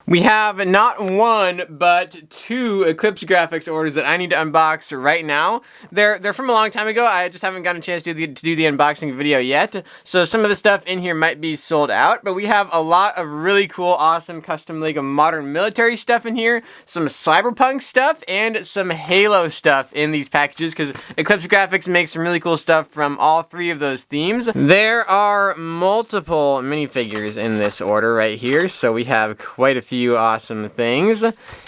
We have not one, but two Eclipsegrafx orders that I need to unbox right now. They're from a long time ago. I just haven't gotten a chance to do the unboxing video yet. So some of the stuff in here might be sold out, but we have a lot of really cool, awesome custom Lego modern military stuff in here, some cyberpunk stuff, and some Halo stuff in these packages, because Eclipsegrafx makes some really cool stuff from all three of those themes. There are multiple minifigures in this order right here, so we have quite a few awesome things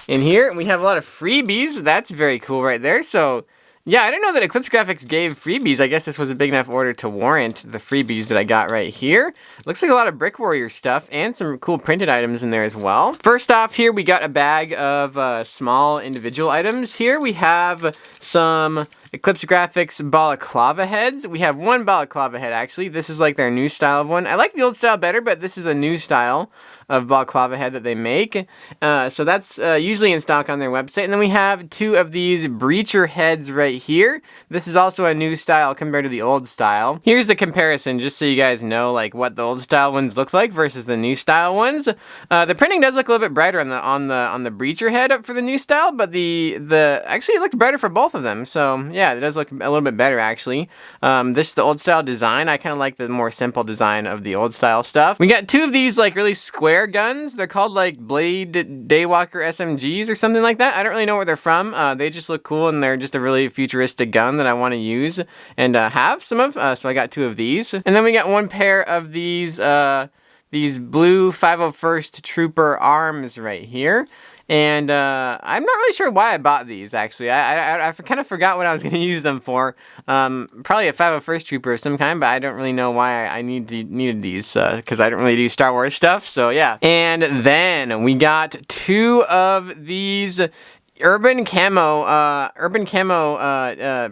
in here. We have a lot of freebies. That's very cool right there. So yeah, I didn't know that Eclipsegrafx gave freebies. I guess this was a big enough order to warrant the freebies that I got right here. Looks like a lot of Brick Warrior stuff and some cool printed items in there as well. First off here, we got a bag of small individual items here. We have some Eclipsegrafx balaclava heads. We have one balaclava head actually. This is like their new style of one. I like the old style better, but this is a new style of balaclava head that they make. So that's usually in stock on their website. And then we have two of these breacher heads right here. This is also a new style compared to the old style. Here's the comparison just so you guys know like what the old style ones look like versus the new style ones. The printing does look a little bit brighter on the breacher head for the new style, but actually it looked brighter for both of them. So yeah, it does look a little bit better actually. This is the old style design. I kind of like the more simple design of the old style stuff. We got two of these like really square guns. They're called like Blade Daywalker SMGs or something like that. I don't really know where they're from. They just look cool and they're just a really futuristic gun that I want to use and have some of. So I got two of these. And then we got one pair of these blue 501st Trooper arms right here. And I'm not really sure why I bought these, actually. I kind of forgot what I was going to use them for. Probably a 501st Trooper of some kind, but I don't really know why I needed these, because I don't really do Star Wars stuff, so yeah. And then we got two of these urban camo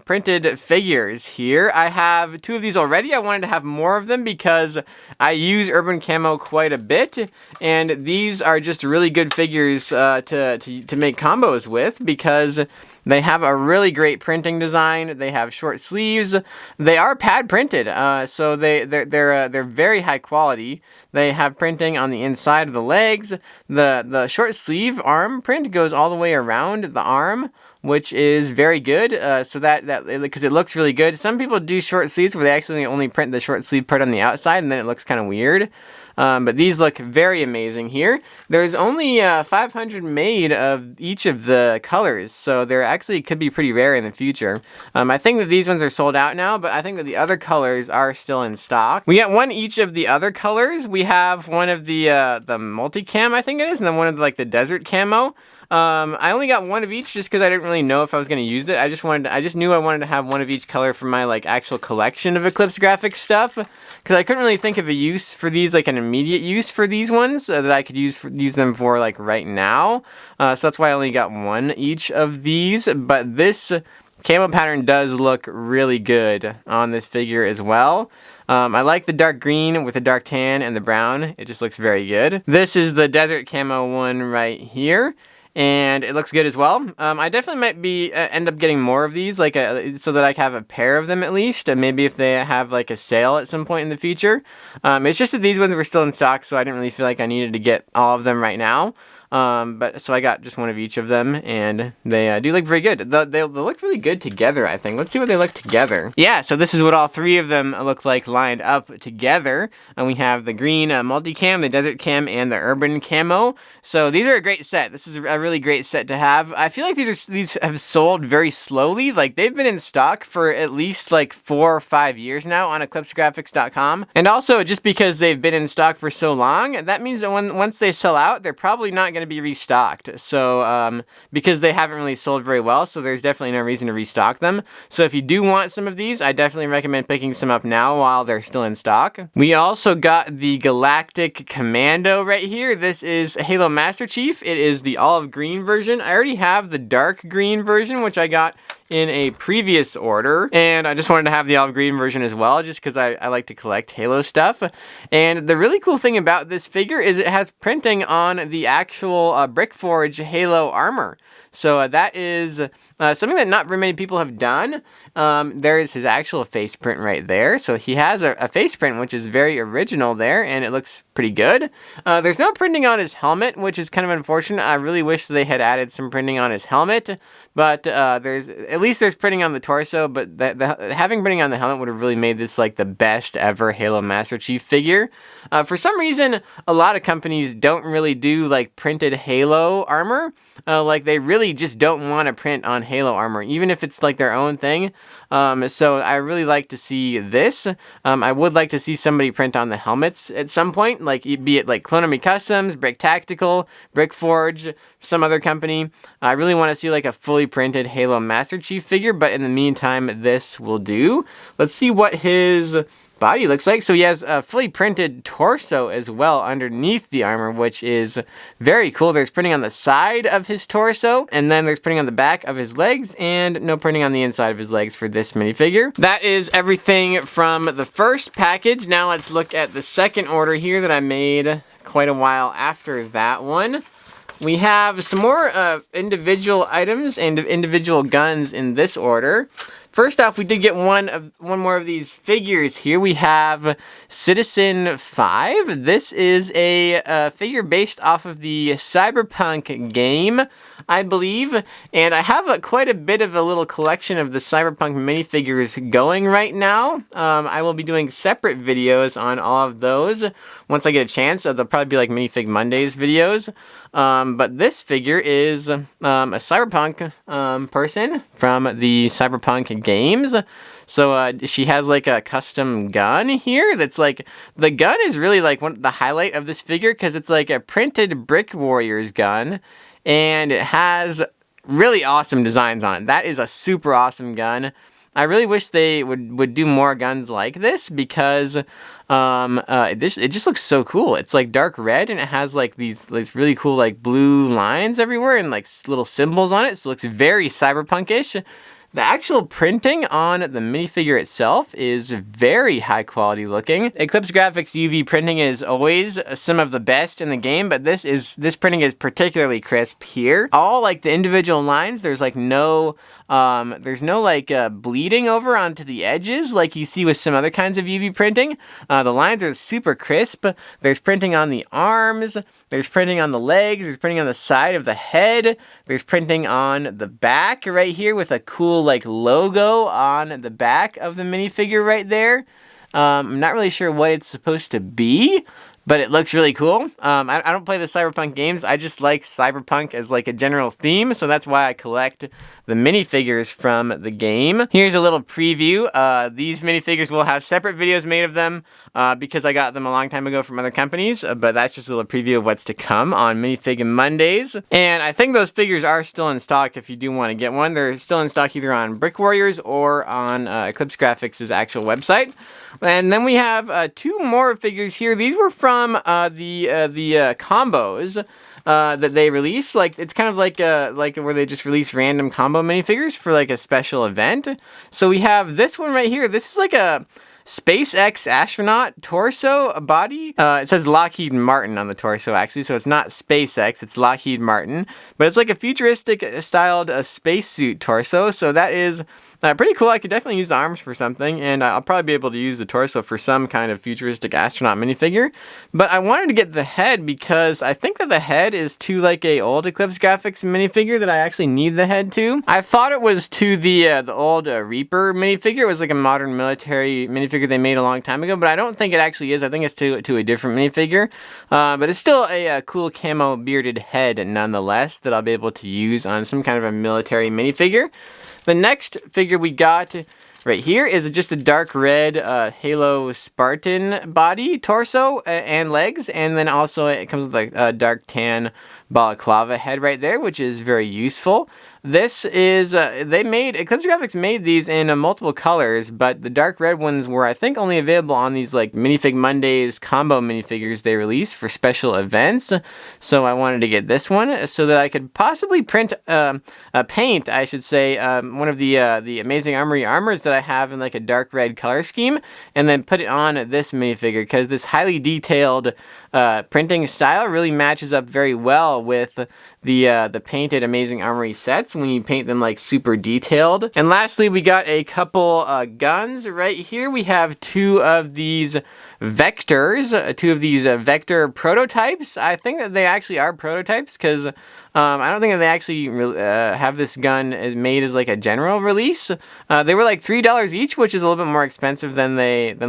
printed figures here. I have two of these already. I wanted to have more of them because I use urban camo quite a bit, and these are just really good figures to make combos with because they have a really great printing design. They have short sleeves. They are pad printed, so they're very high quality. They have printing on the inside of the legs. The short sleeve arm print goes all the way around the arm, which is very good. So that because it looks really good. Some people do short sleeves where they actually only print the short sleeve part on the outside, and then it looks kind of weird. But these look very amazing here. There's only 500 made of each of the colors, so they actually could be pretty rare in the future. I think that these ones are sold out now, but I think that the other colors are still in stock. We got one each of the other colors. We have one of the multicam, I think it is, and then one of the, like the desert camo. I only got one of each just because I didn't really know if I was going to use it. I just knew I wanted to have one of each color for my like actual collection of Eclipsegrafx stuff, because I couldn't really think of a use for these, like an immediate use for these ones that I could use them for like right now. So that's why I only got one each of these. But this camo pattern does look really good on this figure as well. I like the dark green with the dark tan and the brown. It just looks very good. This is the desert camo one right here, and it looks good as well. I definitely might end up getting more of these, like so that I can have a pair of them at least, and maybe if they have like a sale at some point in the future. It's just that these ones were still in stock, so I didn't really feel like I needed to get all of them right now. But so I got just one of each of them, and they do look very good. They look really good together, I think. Let's see what they look together. Yeah, so this is what all three of them look like lined up together. And we have the green multicam, the desert cam, and the urban camo. So these are a great set. This is a really great set to have. I feel like these have sold very slowly. Like they've been in stock for at least like 4 or 5 years now on Eclipsegrafx.com. And also just because they've been in stock for so long, that means that once they sell out, they're probably not going to be restocked. So because they haven't really sold very well, so there's definitely no reason to restock them. So if you do want some of these, I definitely recommend picking some up now while they're still in stock. We also got the Galactic Commando right here. This is Halo Master Chief. It is the olive green version. I already have the dark green version, which I got in a previous order, and I just wanted to have the olive green version as well, just because I like to collect Halo stuff. And the really cool thing about this figure is it has printing on the actual Brickforge Halo armor. So that is something that not very many people have done. There is his actual face print right there. So he has a face print, which is very original there, and it looks pretty good. There's no printing on his helmet, which is kind of unfortunate. I really wish they had added some printing on his helmet, but there's printing on the torso, but having printing on the helmet would have really made this like the best ever Halo Master Chief figure. For some reason, a lot of companies don't really do like printed Halo armor. Like they really just don't want to print on Halo armor, even if it's like their own thing. So I really like to see this. I would like to see somebody print on the helmets at some point, like be it like Clone Customs, Brick Tactical, Brickforge, some other company. I really want to see like a fully printed Halo Master Chief figure, but in the meantime, this will do. Let's see what his body looks like. So he has a fully printed torso as well underneath the armor, which is very cool. There's printing on the side of his torso, and then there's printing on the back of his legs, and no printing on the inside of his legs for this minifigure. That is everything from the first package. Now let's look at the second order here that I made quite a while after that one. We have some more individual items and individual guns in this order. First off, we did get one more of these figures here. We have Citizen 5. This is a figure based off of the Cyberpunk game, I believe. And I have quite a bit of a little collection of the Cyberpunk minifigures going right now. I will be doing separate videos on all of those once I get a chance. They'll probably be like Minifig Mondays videos. But this figure is a cyberpunk person from the Cyberpunk games. So she has like a custom gun here that's like, the gun is really like the highlight of this figure, because it's like a printed Brick Warriors gun, and it has really awesome designs on it. That is a super awesome gun. I really wish they would do more guns like this, because it just looks so cool. It's like dark red, and it has like these really cool like blue lines everywhere and like little symbols on it. So it looks very cyberpunkish. The actual printing on the minifigure itself is very high quality looking. Eclipsegrafx UV printing is always some of the best in the game, but this printing is particularly crisp here. All like the individual lines, there's like no bleeding over onto the edges like you see with some other kinds of UV printing. The lines are super crisp. There's printing on the arms, there's printing on the legs, there's printing on the side of the head, there's printing on the back right here with a cool like logo on the back of the minifigure right there. I'm not really sure what it's supposed to be, but it looks really cool. I don't play the Cyberpunk games. I just like Cyberpunk as like a general theme, so that's why I collect the minifigures from the game. Here's a little preview. These minifigures will have separate videos made of them because I got them a long time ago from other companies, but that's just a little preview of what's to come on Minifig Mondays. And I think those figures are still in stock if you do want to get one. They're still in stock either on Brick Warriors or on Eclipsegrafx's actual website. And then we have two more figures here. These were from the combos that they release. Like, it's kind of like where they just release random combo minifigures for like a special event. So we have this one right here. This is like a SpaceX astronaut torso body. It says Lockheed Martin on the torso, actually, so it's not SpaceX, it's Lockheed Martin. But it's like a futuristic styled spacesuit torso, so that is pretty cool. I could definitely use the arms for something, and I'll probably be able to use the torso for some kind of futuristic astronaut minifigure. But I wanted to get the head because I think that the head is to like a old Eclipsegrafx minifigure that I actually need the head to. I thought it was to the old Reaper minifigure. It was like a modern military minifigure they made a long time ago, but I don't think it actually is. I think it's to a different minifigure. But it's still a cool camo bearded head nonetheless that I'll be able to use on some kind of a military minifigure. The next figure we got right here is just a dark red Halo Spartan body, torso, and legs. And then also it comes with like a dark tan balaclava head right there, which is very useful. This is, Eclipsegrafx made these in multiple colors, but the dark red ones were, I think, only available on these like Minifig Mondays combo minifigures they release for special events. So I wanted to get this one so that I could possibly paint, I should say, one of the Amazing Armory armors that I have in like a dark red color scheme, and then put it on this minifigure, because this highly detailed printing style really matches up very well with the painted Amazing Armory sets when you paint them like super detailed. And lastly, we got a couple guns. Right here we have two of these vectors, vector prototypes. I think that they actually are prototypes, because I don't think that they actually have this gun made as like a general release. They were like $3 each, which is a little bit more expensive than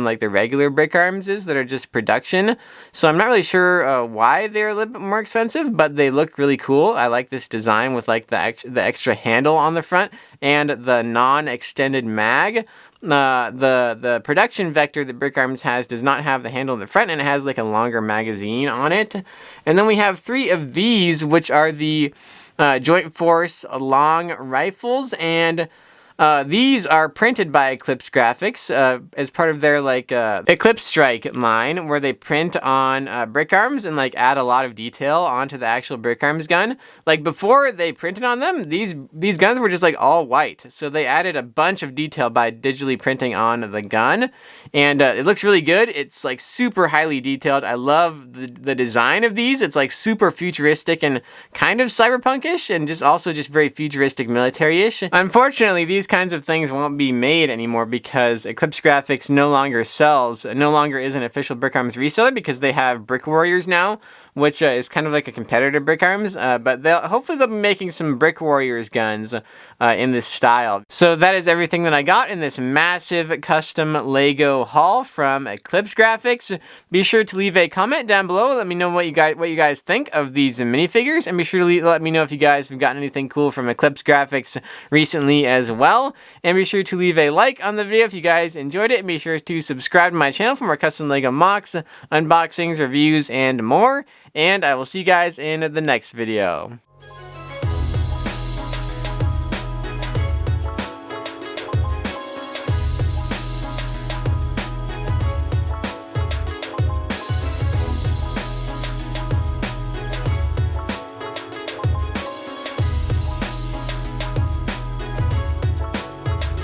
like the regular brick arms is that are just production. So I'm not really sure why they're a little bit more expensive, but they look really cool. I like this design with like the extra handle on the front and the non-extended mag. The production vector that Brick Arms has does not have the handle in the front, and it has like a longer magazine on it. And then we have 3 of these, which are the Joint Force long rifles, and these are printed by Eclipsegrafx as part of their like Eclipse Strike line, where they print on brick arms and like add a lot of detail onto the actual brick arms gun. Like before they printed on them, these guns were just like all white, so they added a bunch of detail by digitally printing on the gun, and it looks really good. It's like super highly detailed. I love the design of these. It's like super futuristic and kind of cyberpunkish, and just very futuristic military-ish. Unfortunately, these kinds of things won't be made anymore because Eclipsegrafx no longer is an official Brick Arms reseller, because they have Brick Warriors now, which is kind of like a competitor to Brick Arms, but hopefully they'll be making some Brick Warriors guns in this style. So that is everything that I got in this massive custom Lego haul from Eclipsegrafx. Be sure to leave a comment down below. Let me know what you guys think of these minifigures, and be sure to let me know if you guys have gotten anything cool from Eclipsegrafx recently as well. And be sure to leave a like on the video if you guys enjoyed it, and be sure to subscribe to my channel for more custom Lego mocks, unboxings, reviews, and more. And I will see you guys in the next video.